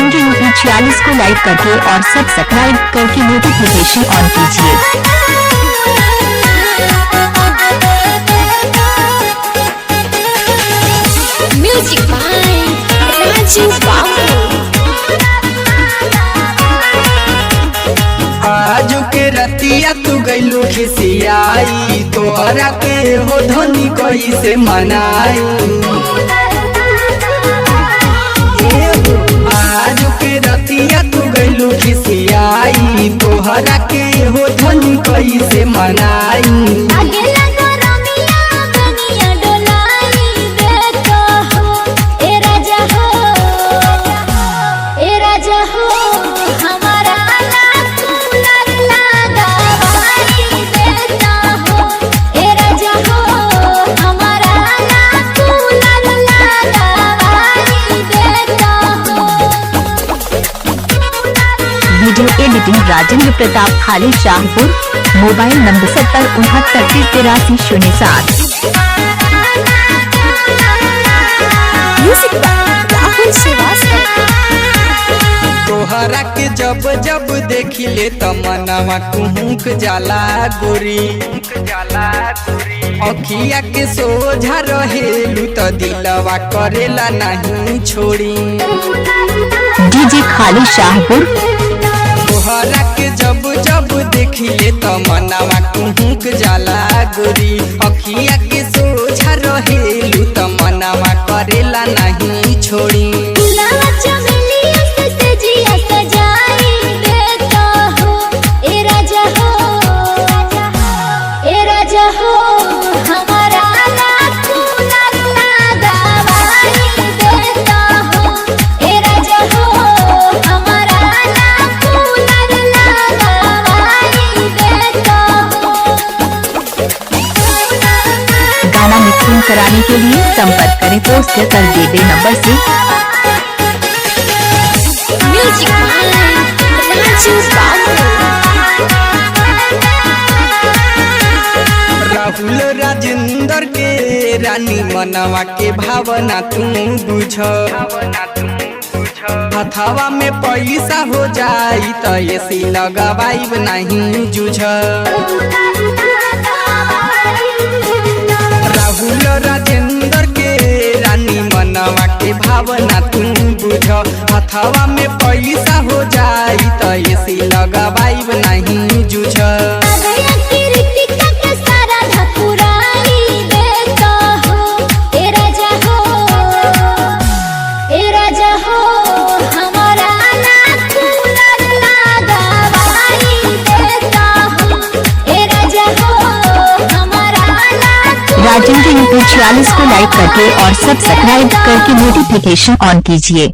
Rajendra UP 46 को लाइक करके और सब्सक्राइब करके नोटिफिकेशन ऑन कीजिए। म्यूजिक बाय राजू बाबू। आज के रतिया तू गइलू खिसियाई, तोहरा के हो धनी कैसे मनाई। आज के रतिया तू गइलू खिसियाई, तोहरा के हो धनी कैसे मनाई। वीडियो एडिटिंग राजेंद्र प्रताप खाली Shahpur. Mobile number 70698307। Music by Rahul Srivastava. तोहरा के जब जब देखिले त मनवा कुहुक जाला गोरी। अखिया के सोझा रहेलू त दिलवा करेला नहीं छोड़ी। डीजे खाली शाहपुर। तोहरा के जब जब देखिले त मनवा कुहुक जाला गोरी। अखिया के सोझा रहेलू त मनवा करेला नहीं छोड़ी। गाना मिक्सिंग कराने के लिए संपर्क करें पोस्टर कर दिए गए नंबर से। म्यूजिक बाय राजू बाबू। राहुल राजेंद्र के रानी मनवा के भावना तू बुझ। हथवा में पैसा हो जाई त ऐसी लगावाई नहीं जुझ। राहुल राजेंद्र के रानी मनवा के भावना तू बुझ। हथवा में पैसा हो जाई त ऐसी लगावाई नहीं जुझ। राजेंद्र यूपी 46 को लाइक करके और सब्सक्राइब करके नोटिफिकेशन ऑन कीजिए।